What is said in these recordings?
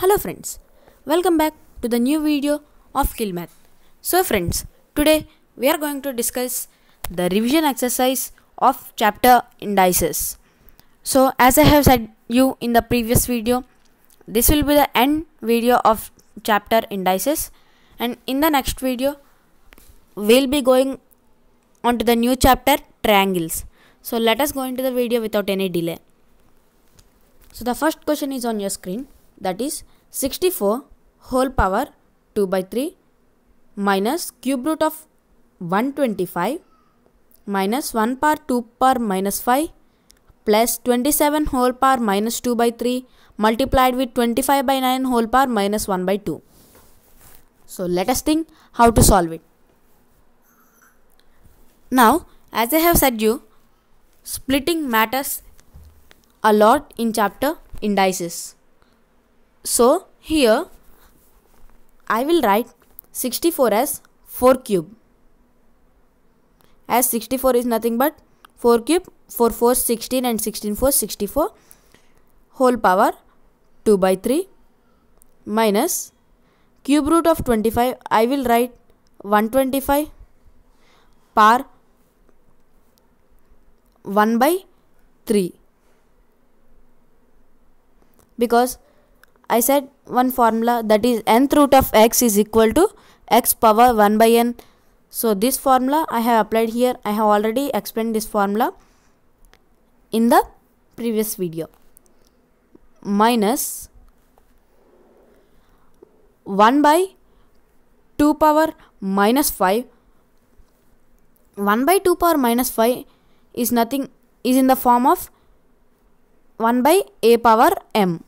Hello friends, welcome back to the new video of Kill Math. So friends, today we are going to discuss the revision exercise of chapter indices. So as I have said you in the previous video, this will be the end video of chapter indices, and in the next video we'll be going on to the new chapter triangles. So let us go into the video without any delay. So the first question is on your screen, that is 64 whole power 2 by 3 minus cube root of 125 minus 1 power 2 power minus 5 plus 27 whole power minus 2 by 3 multiplied with 25 by 9 whole power minus 1 by 2. So let us think how to solve it. Now, as I have said you, splitting matters a lot in chapter indices. So here I will write 64 as 4 cube, as 64 is nothing but 4 cube, 4 4 16 and 16 4 64 whole power 2 by 3 minus cube root of 25, I will write 125 power 1 by 3, because I said one formula, that is nth root of x is equal to x power 1 by n. So this formula I have applied here. I have already explained this formula in the previous video. Minus 1 by 2 power minus 5. 1 by 2 power minus 5 is nothing, is in the form of 1 by a power m.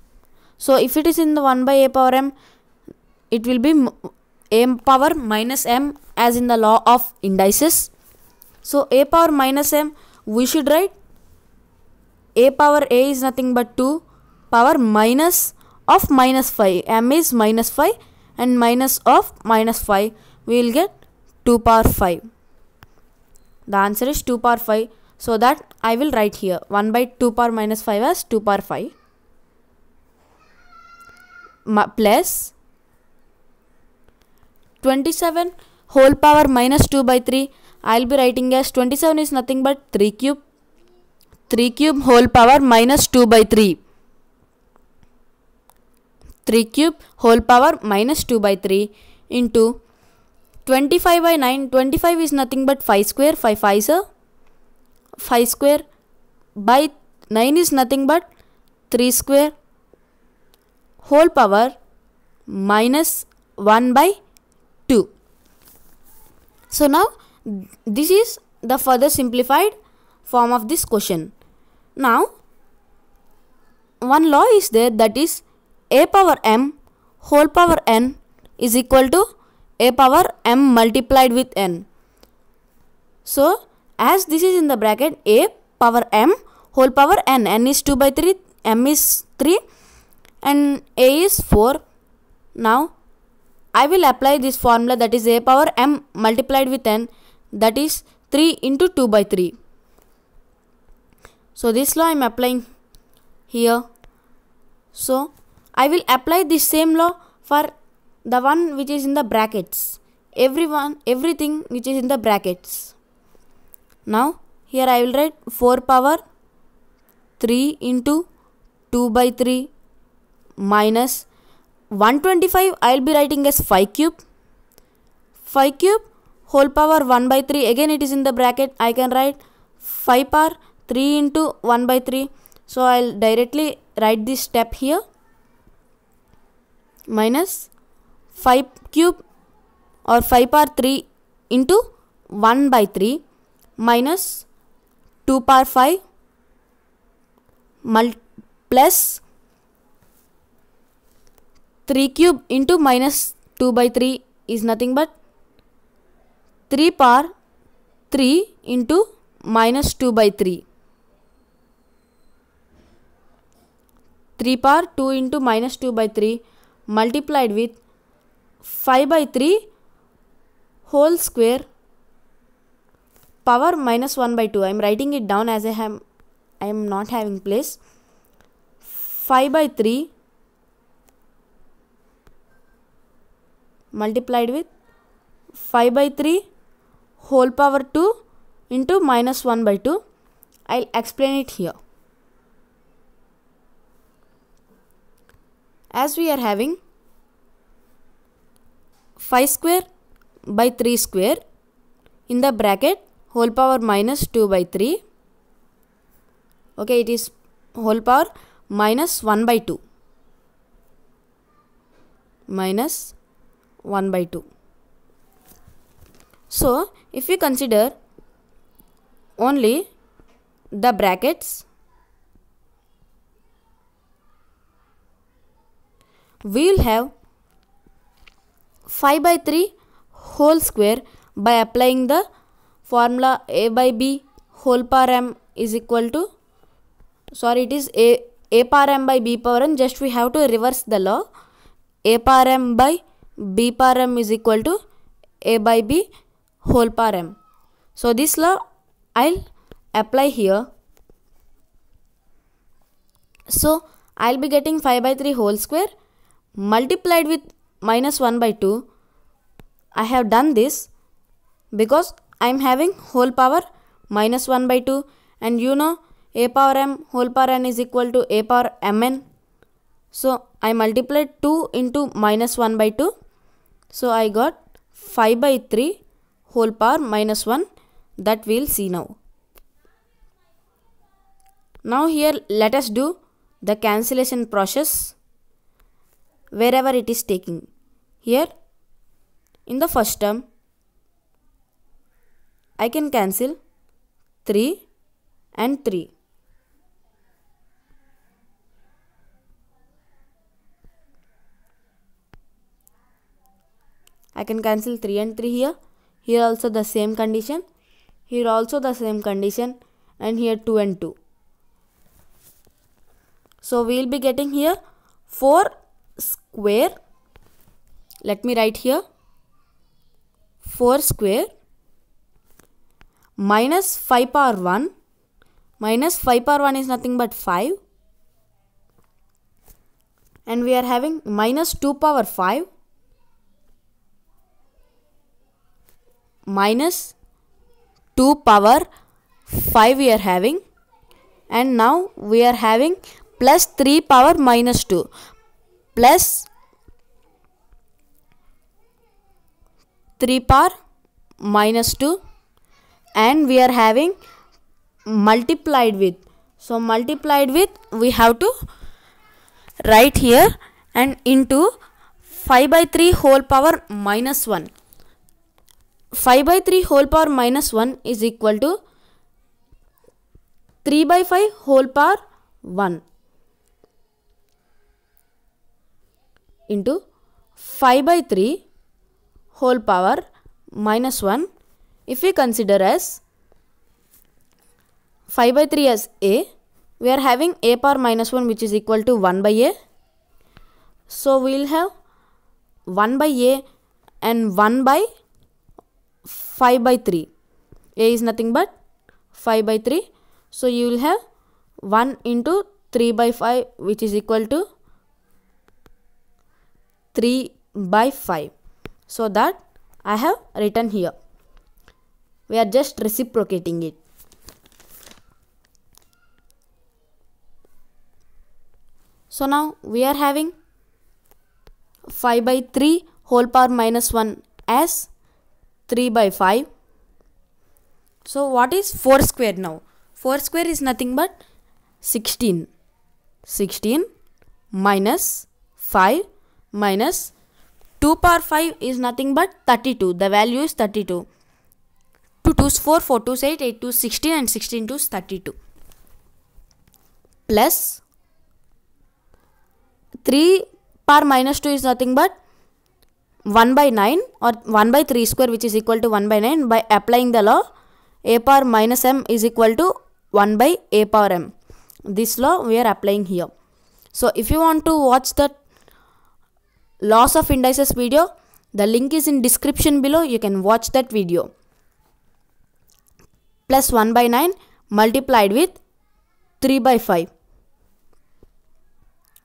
So if it is in the 1 by a power m, it will be a power minus m as in the law of indices. So a power minus m, we should write a power a is nothing but 2 power minus of minus 5. M is minus 5 and minus of minus 5, we will get 2 power 5. The answer is 2 power 5. So that I will write here 1 by 2 power minus 5 as 2 power 5 plus 27 whole power minus 2 by 3, I will be writing as 27 is nothing but 3 cube whole power minus 2 by 3. 3 cube whole power minus 2 by 3 into 25 by 9. 25 is nothing but 5 square. 5 5 is 5 square by 9 is nothing but 3 square whole power minus 1 by 2. So now this is the further simplified form of this question. Now one law is there, that is a power m whole power n is equal to a power m multiplied with n. So as this is in the bracket, a power m whole power n, n is 2 by 3, m is 3 and a is 4. Now I will apply this formula, that is a power m multiplied with n, that is 3 into 2 by 3. So this law I am applying here. So I will apply this same law for the one which is in the brackets, everything which is in the brackets. Now here I will write 4 power 3 into 2 by 3 minus 125, I will be writing as 5 cube. 5 cube whole power 1 by 3, again it is in the bracket, I can write 5 power 3 into 1 by 3. So I will directly write this step here, minus 5 cube or 5 power 3 into 1 by 3 minus 2 power 5 plus 3 cube into minus 2 by 3 is nothing but 3 power 3 into minus 2 by 3. 3 power 2 into minus 2 by 3 multiplied with 5 by 3 whole square power minus 1 by 2. I am writing it down as I am not having place. 5 by 3 multiplied with 5 by 3 whole power 2 into minus 1 by 2. I'll explain it here. As we are having 5 square by 3 square in the bracket whole power minus 2 by 3. Okay, it is whole power minus 1 by 2. Minus 1 by 2. So, if we consider only the brackets, we will have 5 by 3 whole square by applying the formula a by b whole power m is equal to, sorry, it is a power m by b power n. Just we have to reverse the law. A power m by b power m is equal to a by b whole power m. So this law I'll apply here. So I'll be getting 5 by 3 whole square multiplied with minus 1 by 2. I have done this because I am having whole power minus 1 by 2, and you know a power m whole power n is equal to a power mn. So I multiplied 2 into minus 1 by 2. So I got 5 by 3 whole power minus 1, that we will see now. Now here let us do the cancellation process wherever it is taking. Here in the first term I can cancel 3 and 3. I can cancel 3 and 3 here. Here also the same condition. Here also the same condition, and here 2 and 2. So we will be getting here 4 square. Let me write here 4 square minus 5 power 1. Minus 5 power 1 is nothing but 5. And we are having minus 2 power 5. Minus 2 power 5 we are having, and now we are having plus 3 power minus 2 plus 3 power minus 2, and we are having multiplied with. So multiplied with we have to write here, and into 5 by 3 whole power minus 1. 5 by 3 whole power minus 1 is equal to 3 by 5 whole power 1 into 5 by 3 whole power minus 1. If we consider as 5 by 3 as a, we are having a power minus 1 which is equal to 1 by a. So we will have 1 by a and 1 by 5 by 3. A is nothing but 5 by 3. So you will have 1 into 3 by 5 which is equal to 3 by 5. So that I have written here. We are just reciprocating it. So now we are having 5 by 3 whole power minus 1 as 3 by 5. So what is 4 square now? 4 square is nothing but 16. 16 minus 5 minus 2 power 5 is nothing but 32. The value is 32. 2 2's 4, 4 2's 8, 8 2's 16, and 16 2's 32. Plus 3 power minus 2 is nothing but 1 by 9 or 1 by 3 square which is equal to 1 by 9. By applying the law, a power minus m is equal to 1 by a power m. This law we are applying here. So if you want to watch the loss of indices video, the link is in description below. You can watch that video. Plus 1 by 9 multiplied with 3 by 5.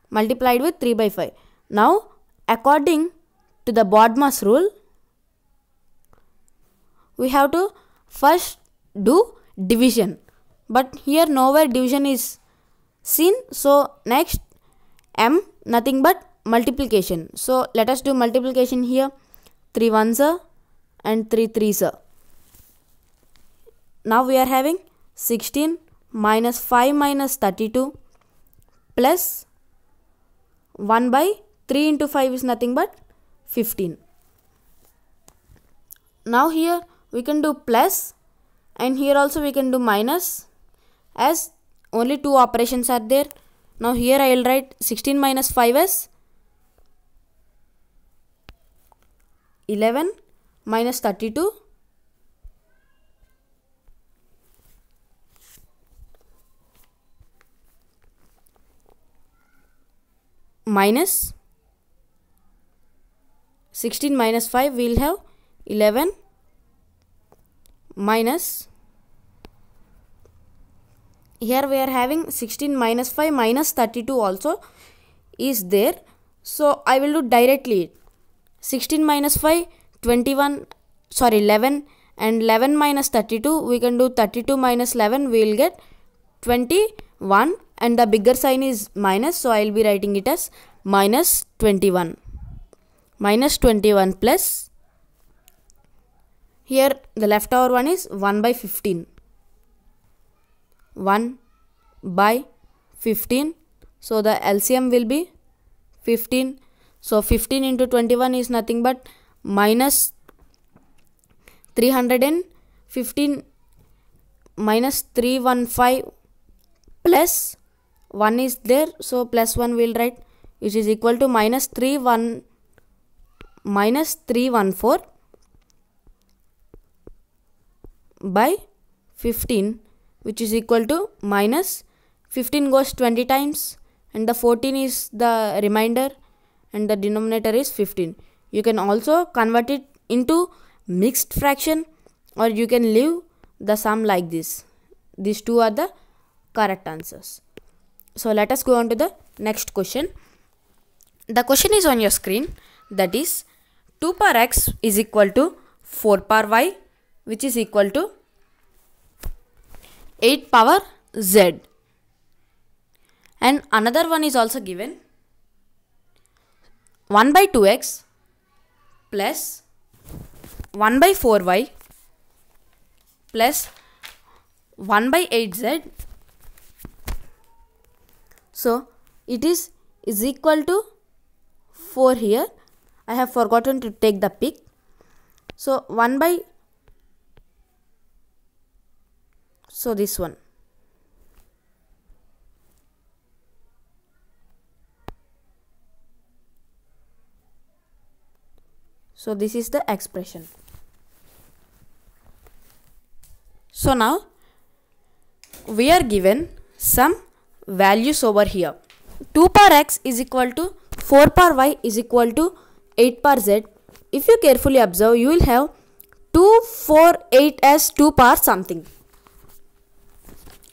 Multiplied with 3 by 5. Now according to the BODMAS rule, we have to first do division, but here nowhere division is seen. So next m, nothing but multiplication. So let us do multiplication here. 3 ones are and 3 threes are. Now we are having 16 minus 5 minus 32 plus 1 by 3 into 5 is nothing but 15. Now here we can do plus, and here also we can do minus, as only two operations are there. Now here I will write 16 minus 5 as 11 minus 32 minus 16 minus 5, we will have 11 minus, here we are having 16 minus 5 minus 32 also is there. So I will do directly 16 minus 5 11, and 11 minus 32 we can do 32 minus 11, we will get 21, and the bigger sign is minus, so I will be writing it as minus 21. Minus 21 plus, here the leftover one is 1 by 15. 1 by 15. So the LCM will be 15. So 15 into 21 is nothing but minus 315 minus 315 plus 1 is there. So plus 1 we will write, which is equal to minus 314 by 15, which is equal to minus 15 goes 20 times, and the 14 is the remainder, and the denominator is 15. You can also convert it into mixed fraction, or you can leave the sum like this. These two are the correct answers. So let us go on to the next question. The question is on your screen, that is 2 power x is equal to 4 power y, which is equal to 8 power z. And another one is also given, 1 by 2x plus 1 by 4y plus 1 by 8z. So it is equal to 4 here. I have forgotten to take the pick. So 1 by, so this one. So this is the expression. So now we are given some values over here. 2 power x is equal to 4 power y is equal to 8 power z. If you carefully observe, you will have 2, 4, 8 as 2 power something.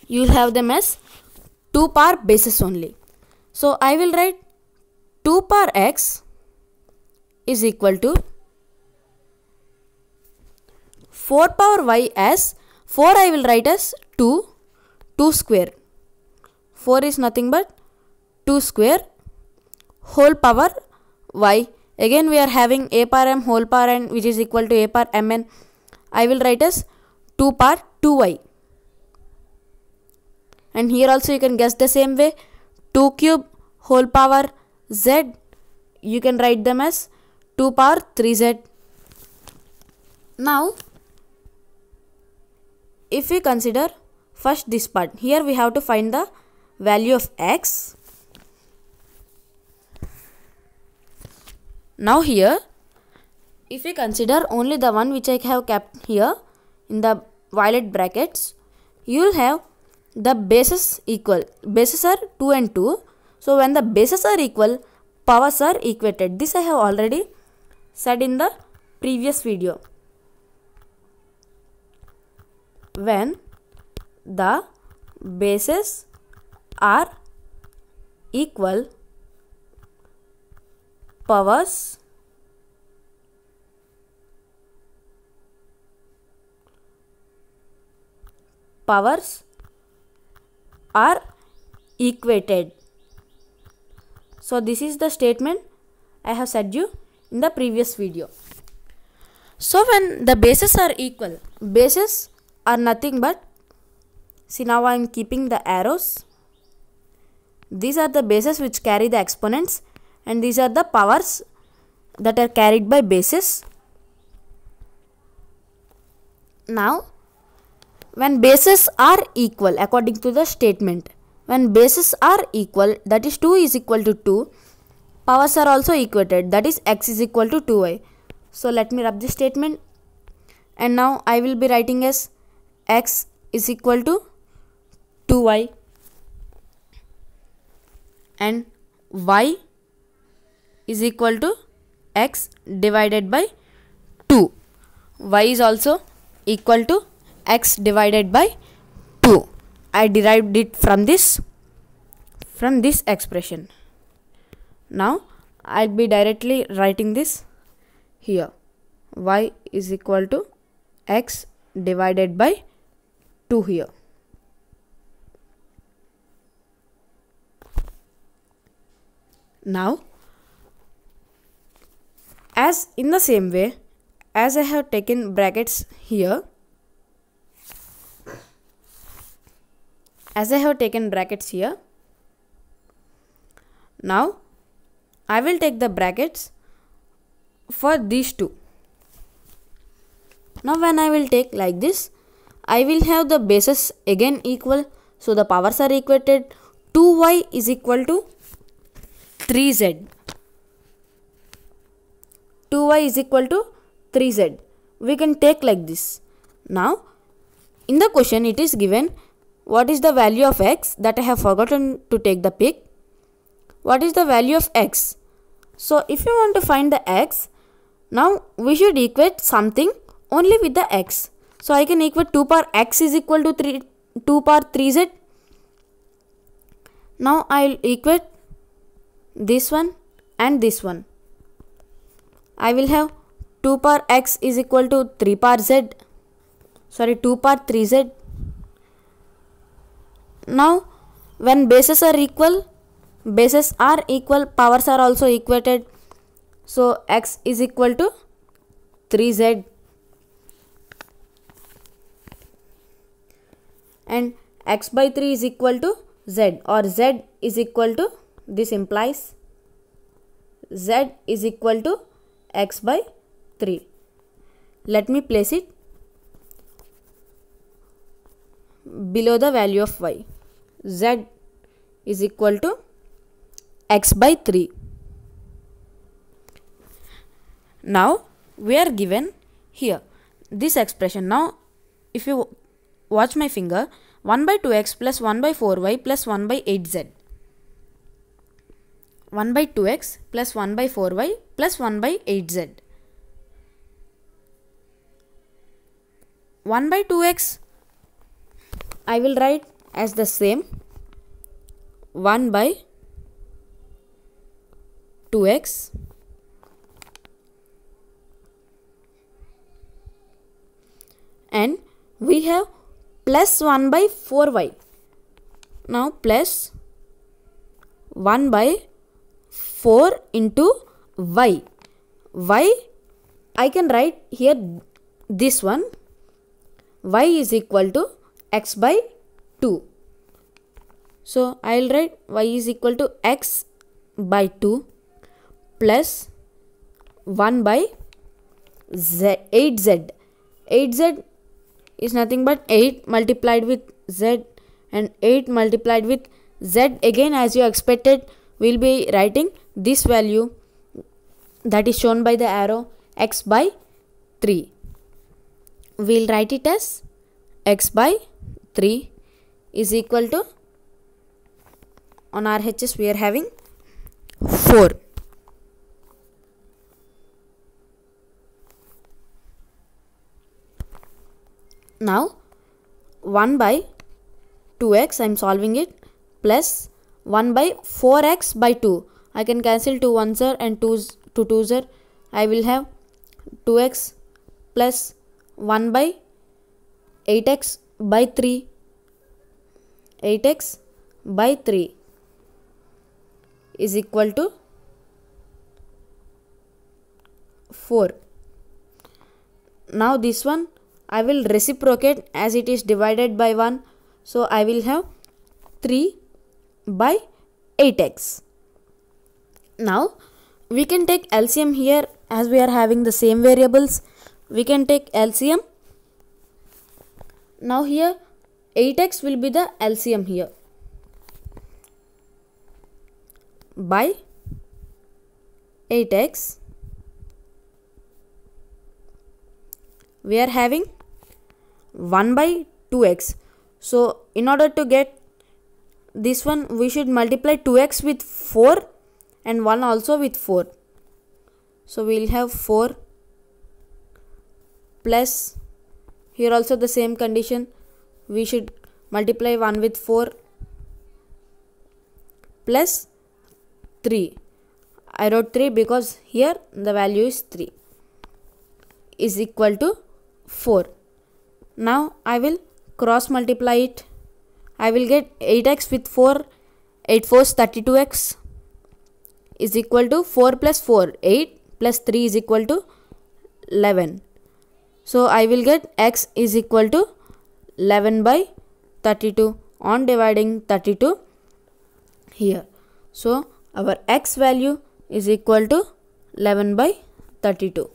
You will have them as 2 power bases only. So I will write 2 power x is equal to 4 power y as 4 I will write as 2 square. 4 is nothing but 2 square whole power y. Again we are having a power m whole power n, which is equal to a power mn. I will write as 2 power 2y. And here also you can guess the same way. 2 cube whole power z, you can write them as 2 power 3z. Now if we consider first this part, here we have to find the value of x. Now here if we consider only the one which I have kept here in the violet brackets, you will have the bases equal. Bases are 2 and 2. So when the bases are equal, powers are equated. This I have already said in the previous video. When the bases are equal, powers powers are equated. So this is the statement I have said you in the previous video. So when the bases are equal, bases are nothing but, see now I am keeping the arrows. These are the bases which carry the exponents, and these are the powers that are carried by bases. Now when bases are equal, according to the statement, when bases are equal, that is 2 is equal to 2, powers are also equated, that is x is equal to 2y. So let me rub this statement, and now I will be writing as x is equal to 2y and y is equal to x divided by 2. Y is also equal to x divided by 2. I derived it from this expression. Now I'll be directly writing this here. Y is equal to x divided by 2 here. Now, as in the same way, as I have taken brackets here, now I will take the brackets for these two. Now when I will take like this, I will have the bases again equal, so the powers are equated. 2y is equal to 3z. 2y is equal to 3z. We can take like this. Now in the question it is given what is the value of x, that I have forgotten to take the pic. What is the value of x? So if you want to find the x, now we should equate something only with the x. So I can equate 2 power x is equal to 2 power 3z. Now I will equate this one and this one. I will have 2 power x is equal to 2 power 3z. Now when bases are equal, powers are also equated. So x is equal to 3z and x by 3 is equal to z, or z is equal to, this implies z is equal to x by 3. Let me place it below the value of y. Z is equal to x by 3. Now we are given here this expression. Now if you watch my finger, 1 by 2x plus 1 by 4y plus 1 by 8z. 1 by 2x plus 1 by 4y plus 1 by 8z. 1 by 2x I will write as the same, 1 by 2x and we have plus 1 by 4y. Now plus 1 by 4 into y. Y I can write here this one, y is equal to x by 2. So I will write y is equal to x by 2 plus 1 by 8z. 8z is nothing but 8 multiplied with z, and 8 multiplied with z again, as you expected, we will be writing this value that is shown by the arrow, x by 3. We will write it as x by 3 is equal to, on RHS we are having 4. Now 1 by 2x I am solving it, plus 1 by 4x by 2. I can cancel 2 1s and 2 2s. I will have 2x plus 1 by 8x by 3 8x by 3 is equal to 4. Now this one I will reciprocate as it is divided by 1. So I will have 3 by 8x. Now we can take LCM here as we are having the same variables. We can take LCM. Now here 8x will be the LCM here. By 8x we are having 1 by 2x. So in order to get this one we should multiply 2x with 4 and 1 also with 4. So we will have 4 plus, here also the same condition, we should multiply 1 with 4 plus 3. I wrote 3 because here the value is 3 is equal to 4. Now I will cross multiply it. I will get 8x with 4, 8 4s 32x is equal to 4 plus 4, 8 plus 3 is equal to 11. So I will get x is equal to 11 by 32 on dividing 32 here. So our x value is equal to 11 by 32.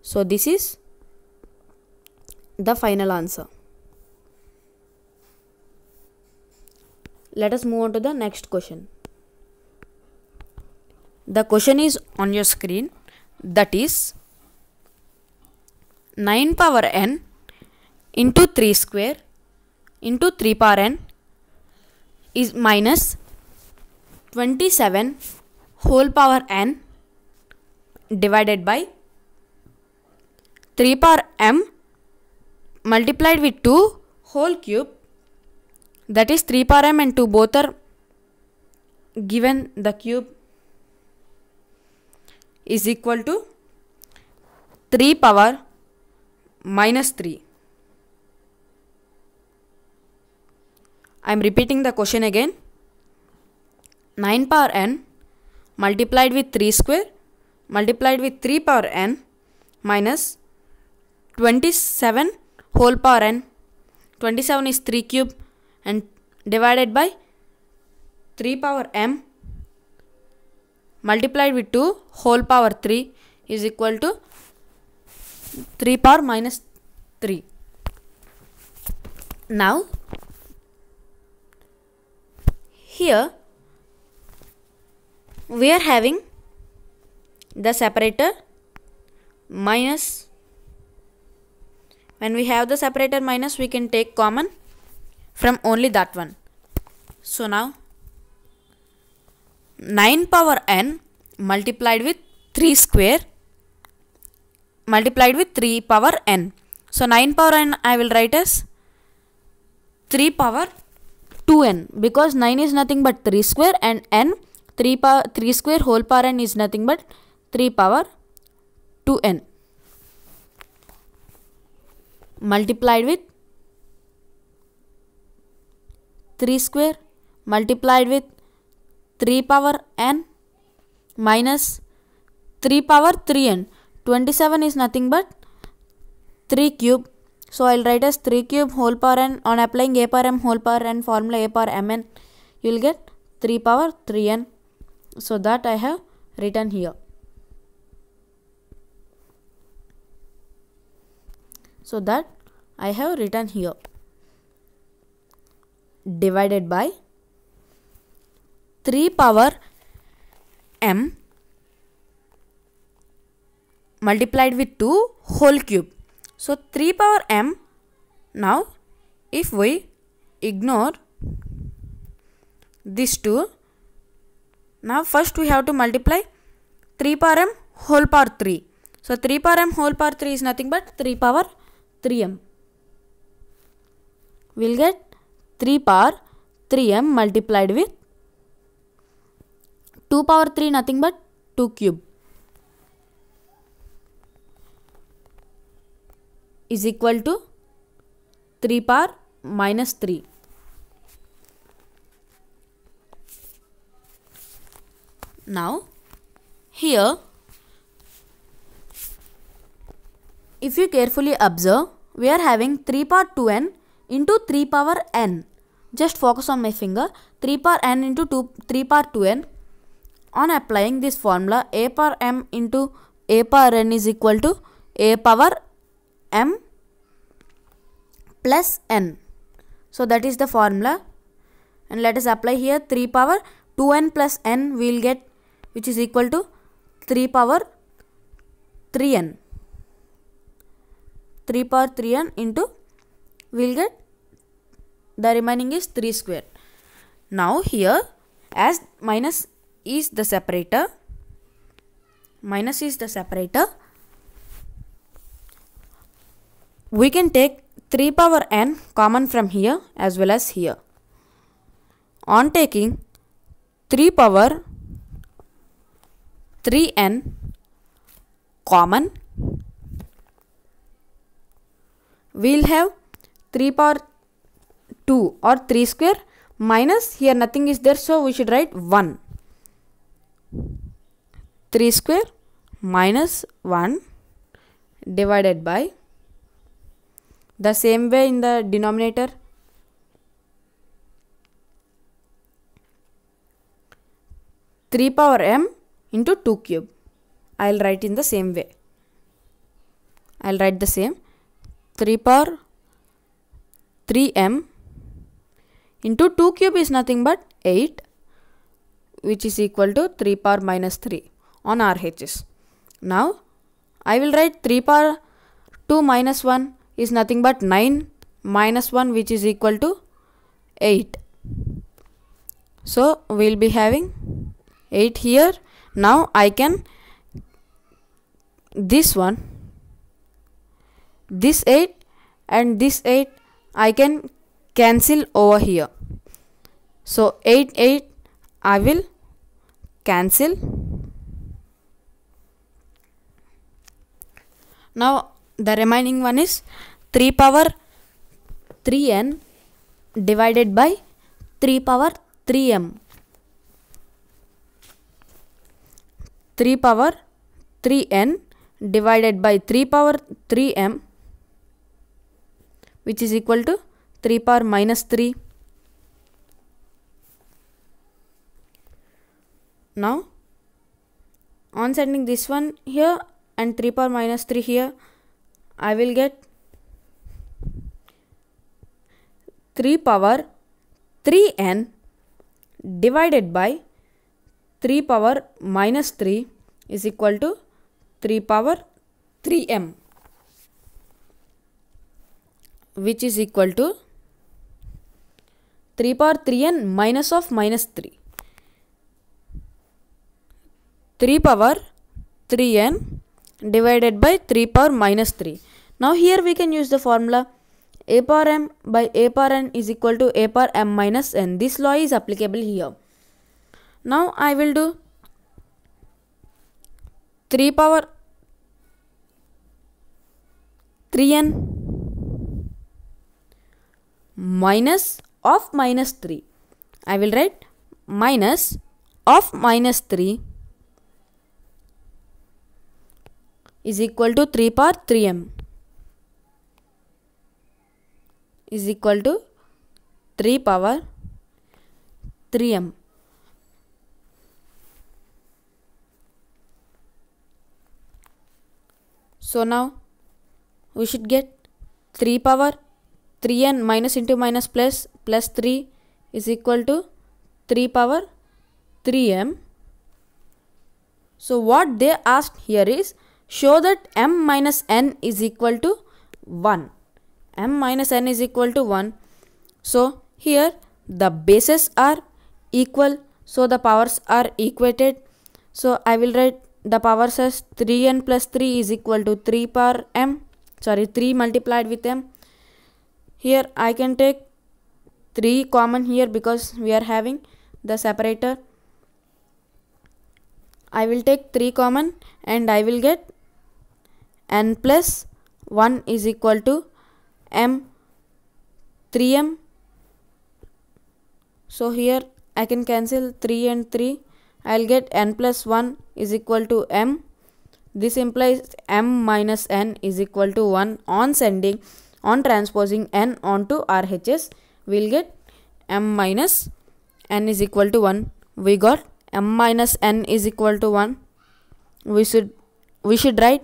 So this is the final answer. Let us move on to the next question. The question is on your screen, that is 9 power n into 3 square into 3 power n is minus 27 whole power n divided by 3 power m multiplied with 2 whole cube, that is 3 power m and 2 both are given the cube, is equal to 3 power minus 3. I am repeating the question again. 9 power n multiplied with 3 square multiplied with 3 power n minus 27 whole power n. 27 is 3 cube and divided by 3 power m multiplied with 2 whole power 3 is equal to 3 power minus 3. Now here we are having the separator minus. When we have the separator minus, we can take common from only that one. So now 9 power n multiplied with 3 square multiplied with 3 power n. So 9 power n I will write as 3 power 2n because 9 is nothing but 3 square and n 3 square whole power n is nothing but 3 power 2n multiplied with 3 square multiplied with 3 power n minus 3 power 3n. 27 is nothing but 3 cube. So I will write as 3 cube whole power n. On applying a power m whole power n formula, a power mn, you will get 3 power 3n. So that I have written here. So that I have written here. Divided by 3 power m multiplied with 2 whole cube. So 3 power m, now if we ignore these two, now first we have to multiply 3 power m whole power 3. So 3 power m whole power 3 is nothing but 3 power 3m. We will get 3 power 3m multiplied with 2 power 3 nothing but 2 cube is equal to 3 power minus 3. Now here, if you carefully observe, we are having 3 power 2n into 3 power n. Just focus on my finger. 3 power n into 3 power 2n. On applying this formula, a power m into a power n is equal to a power m plus n. So that is the formula, and let us apply here 3 power 2n plus n we will get, which is equal to 3 power 3n. 3 power 3n into we will get the remaining is 3 square. Now here, as minus is the separator, we can take 3 power n common from here as well as here. On taking 3 power 3n common, we will have 3 power 2 or 3 square minus, here nothing is there, so we should write 1. 3 square minus 1 divided by, the same way in the denominator, 3 power m into 2 cube. I will write in the same way. I will write the same. 3 power 3m into 2 cube is nothing but 8, which is equal to 3 power minus 3 on RHS. Now I will write 3 power 2 minus 1 is nothing but 9 minus 1, which is equal to 8. So we will be having 8 here. Now I can, this 8 and this 8 I can cancel over here. So 8 I will cancel. Now the remaining one is 3 power 3n divided by 3 power 3m. 3 power 3n divided by 3 power 3m, which is equal to 3 power minus 3. Now on sending this one here and 3 power minus 3 here, I will get 3 power 3n divided by 3 power minus 3 is equal to 3 power 3m, which is equal to 3 power 3n minus of minus 3. 3 power 3n divided by 3 power minus 3. Now here we can use the formula a power m by a power n is equal to a power m minus n. This law is applicable here. Now I will do 3 power 3n minus of minus 3. I will write minus of minus 3 is equal to 3 power 3m is equal to 3 power 3m. So now we should get 3 power 3n minus into minus plus 3 is equal to 3 power 3m. So what they asked here is, show that m minus n is equal to 1. M minus n is equal to 1. So here the bases are equal, so the powers are equated. So I will write the powers as 3n plus 3 is equal to 3 power m, 3 multiplied with m. Here I can take 3 common here because we are having the separator. I will take 3 common and I will get n plus 1 is equal to m 3m. So here I can cancel 3 and 3. I'll get n plus 1 is equal to m. This implies m minus n is equal to 1. On transposing n onto RHS, we'll get m minus n is equal to 1. We got m minus n is equal to 1. We should write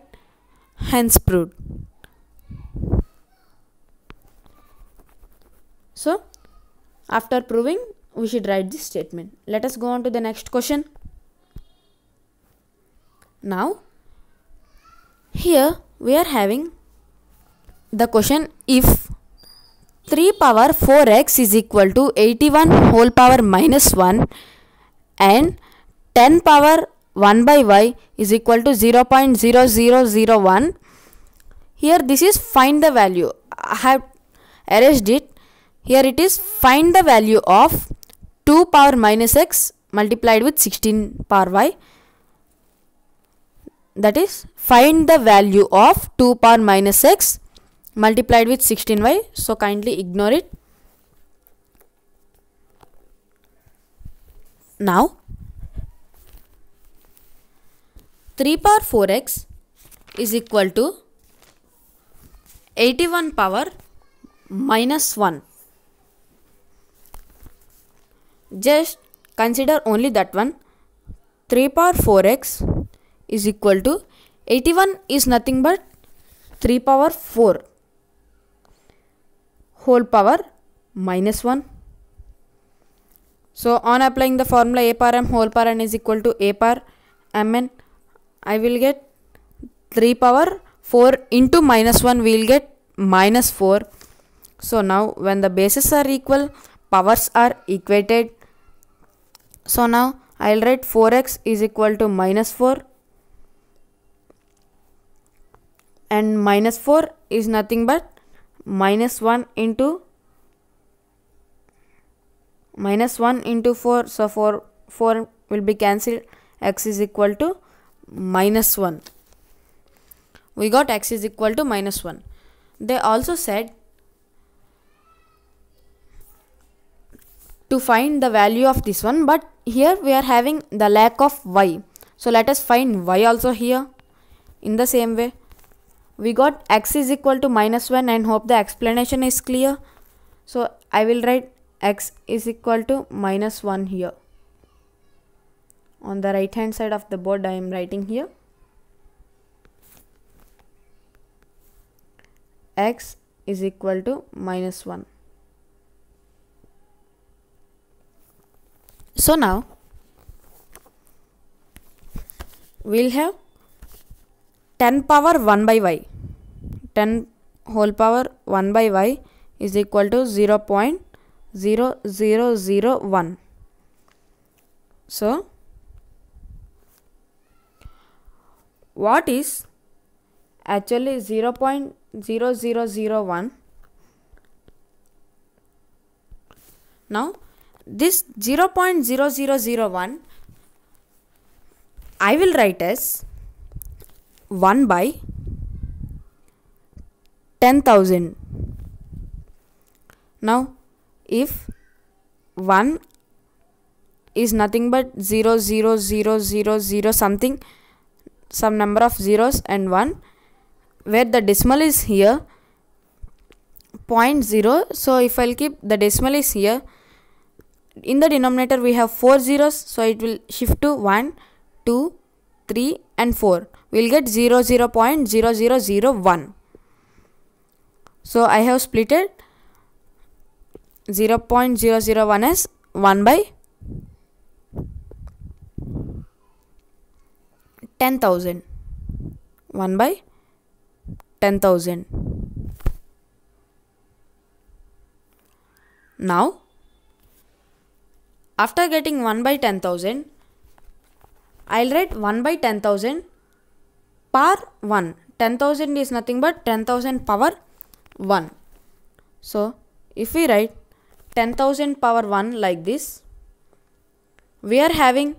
hence proved. So after proving, we should write this statement. Let us go on to the next question. Now here we are having the question, if 3 power 4x is equal to 81 whole power minus 1 and 10 power 1 by y is equal to 0.0001. Here this is find the value. I have erased it. Here it is find the value of 2 power minus x multiplied with 16 power y. That is find the value of 2 power minus x multiplied with 16y. So kindly ignore it. Now 3 power 4x is equal to 81 power minus 1. Just consider only that one. 3 power 4x is equal to 81 is nothing but 3 power 4 whole power minus 1. So on applying the formula a power m whole power n is equal to a power mn, I will get 3 power 4 into minus 1, we will get minus 4. So now when the bases are equal, powers are equated. So now I will write 4x is equal to minus 4 and minus 4 is nothing but minus 1 into 4. So 4 will be cancelled. X is equal to minus 1. We got x is equal to minus 1. They also said to find the value of this one, but here we are having the lack of y. So let us find y also here. In the same way, we got x is equal to minus 1 and hope the explanation is clear. So I will write x is equal to minus 1 here. On the right hand side of the board I am writing here x is equal to minus 1. So now we'll have 10 power 1 by y. 10 whole power 1 by y is equal to 0.0001. So what is actually 0.0001? Now this 0.0001 I will write as 1 by 10,000. Now if 1 is nothing but 0.00000 something, some number of zeros, and 1 where the decimal is here 0.0. So if I'll keep the decimal is here, in the denominator we have 4 zeros, so it will shift to 1, 2, 3 and 4. We'll get 0.0001. So I have splitted 0.001 as 1 by 10,000. 1 by 10,000. Now after getting 1 by 10,000, I'll write 1 by 10,000 power 1. 10,000 is nothing but 10,000 power 1. So if we write 10,000 power 1 like this, we are having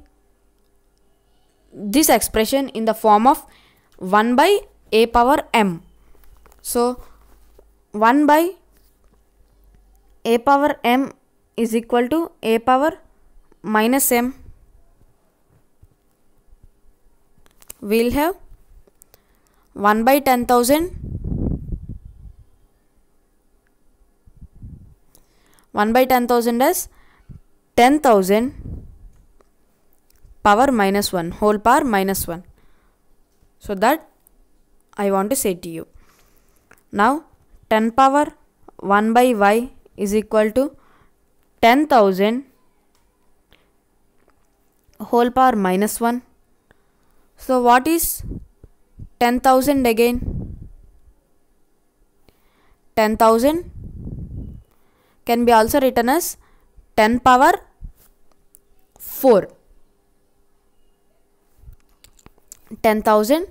this expression in the form of 1 by a power m. So 1 by a power m is equal to a power minus m. We'll have 1 by 10,000 as 10,000 power minus 1 whole power minus 1. So that I want to say to you. Now 10 power 1 by y is equal to 10,000 whole power minus 1. So what is 10,000 again? 10,000 can be also written as 10 power 4. 10,000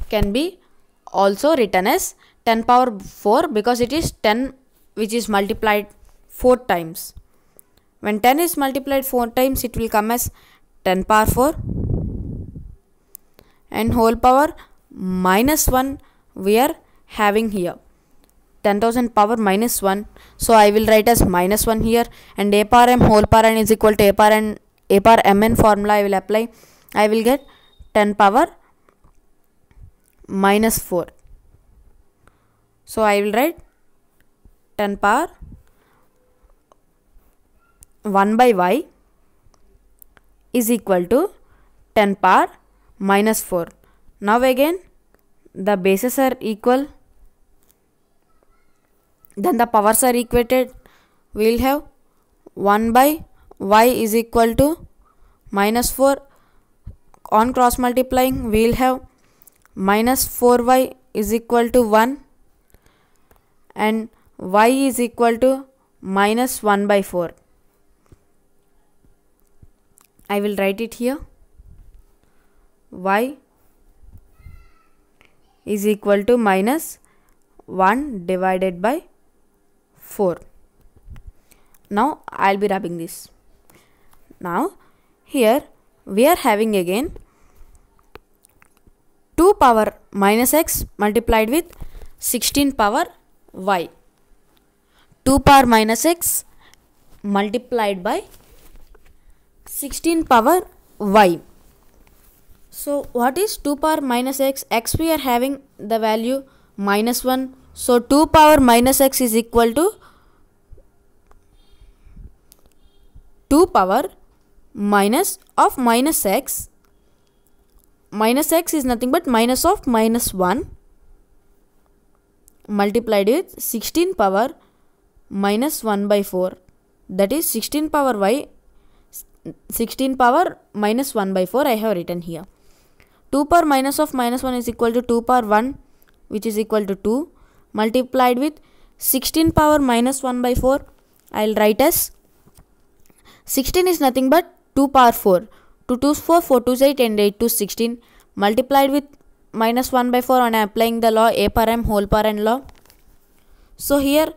can be also written as 10 power 4 because it is 10 which is multiplied 4 times. When 10 is multiplied 4 times, it will come as 10 power 4 and whole power minus 1 we are having here. 10,000 power minus 1. So I will write as minus 1 here, and a power m whole power n is equal to a power mn formula I will apply. I will get 10 power minus 4. So I will write 10 power 1 by y is equal to 10 power minus 4. Now again the bases are equal, then the powers are equated. We will have 1 by y is equal to minus 4. On cross multiplying we will have minus 4y is equal to 1 and y is equal to minus 1 by 4. I will write it here. Y is equal to minus 1 divided by 4. Now I will be rubbing this. Now here we are having again 2 power minus x multiplied with 16 power y. 2 power minus x multiplied by 16 power y. So what is 2 power minus x? X we are having the value minus 1. So 2 power minus x is equal to 2 power minus of minus x. Minus x is nothing but minus of minus 1 multiplied with 16 power minus 1 by 4. That is 16 power y, 16 power minus 1 by 4 I have written here. 2 power minus of minus 1 is equal to 2 power 1 which is equal to 2 multiplied with 16 power minus 1 by 4. I will write as 16 is nothing but 2 power 4. 2 2's 4, 4 2's 8 and 8 2's 16 multiplied with minus 1 by 4 on applying the law a power m whole power n law. So here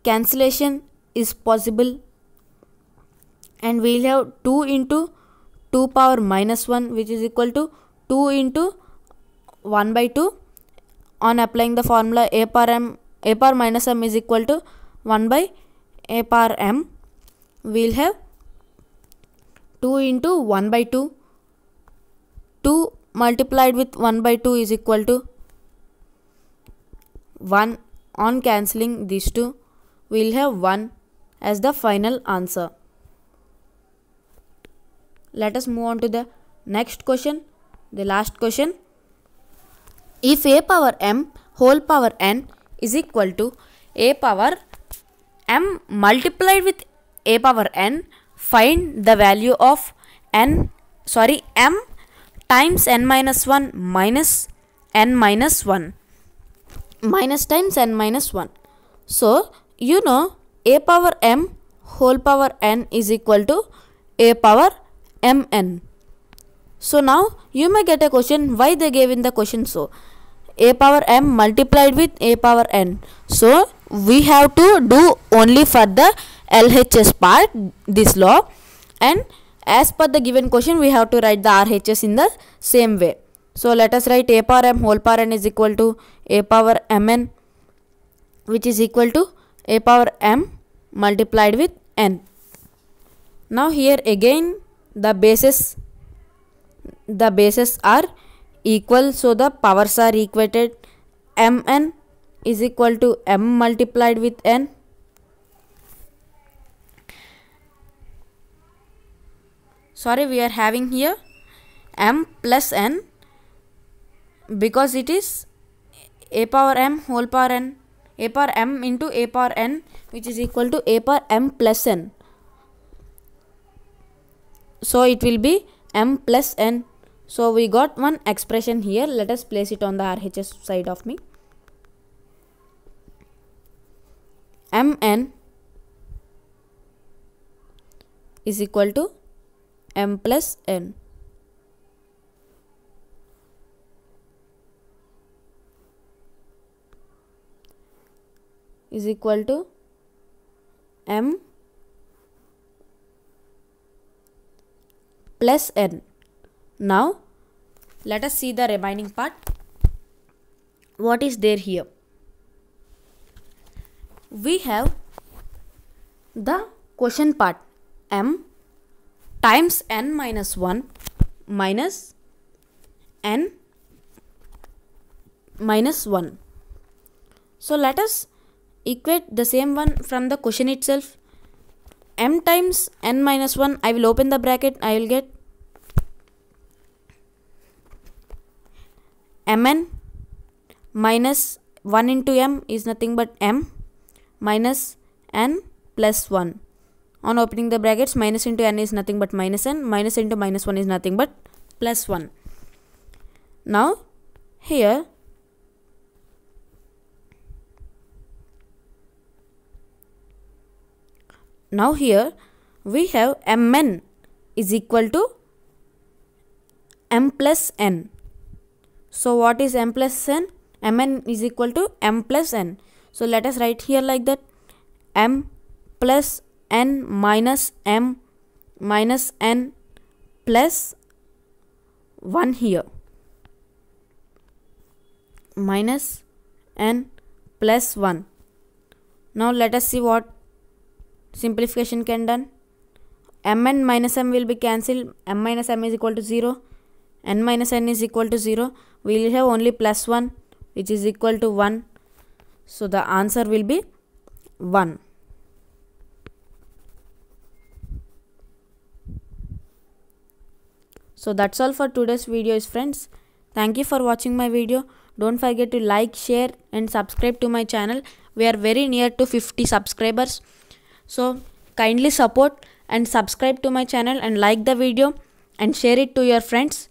cancellation is possible and we will have 2 into 2 power minus 1 which is equal to 2 into 1 by 2 on applying the formula a power minus m is equal to 1 by a power m. We will have 2 into 1 by 2. 2 multiplied with 1 by 2 is equal to 1. On cancelling these two, we will have 1 as the final answer. Let us move on to the next question, the last question. If a power m whole power n is equal to a power m multiplied with a power n, find the value of m times n minus 1 minus n minus 1. Minus times n minus 1. So you know a power m whole power n is equal to a power mn. So now you may get a question why they gave in the question so. A power m multiplied with a power n. So we have to do only for the LHS part this law, and as per the given question we have to write the RHS in the same way. So let us write a power m whole power n is equal to a power mn which is equal to a power m multiplied with n. Now here again the bases are equal, so the powers are equated. Mn is equal to m multiplied with n. Sorry, we are having here m plus n because it is a power m whole power n, a power m into a power n, which is equal to a power m plus n. So it will be m plus n. So we got one expression here. Let us place it on the RHS side of me. Mn is equal to m plus n. Is equal to m plus n. Now let us see the remaining part. What is there here? We have the question part, m times n minus 1 minus n minus 1. So let us equate the same one from the question itself. M times n minus 1, I will open the bracket, I will get mn minus 1 into m is nothing but m minus n plus 1. On opening the brackets, minus into n is nothing but minus n, minus into minus 1 is nothing but plus 1. Now here we have mn is equal to m plus n. So what is m plus n? Mn is equal to m plus n. So let us write here like that, m plus n minus m minus n plus 1 here, minus n plus 1. Now let us see what simplification can done. Mn minus m will be cancelled, m minus m is equal to 0, n minus n is equal to 0. We will have only plus 1, which is equal to 1. So the answer will be 1. So that's all for today's videos, friends. Thank you for watching my video. Don't forget to like, share and subscribe to my channel. We are very near to 50 subscribers. So kindly support and subscribe to my channel and like the video and share it to your friends.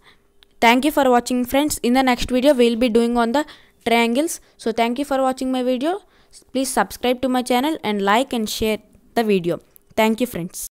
Thank you for watching, friends. In the next video we will be doing on the triangles. So thank you for watching my video. Please subscribe to my channel and like and share the video. Thank you, friends.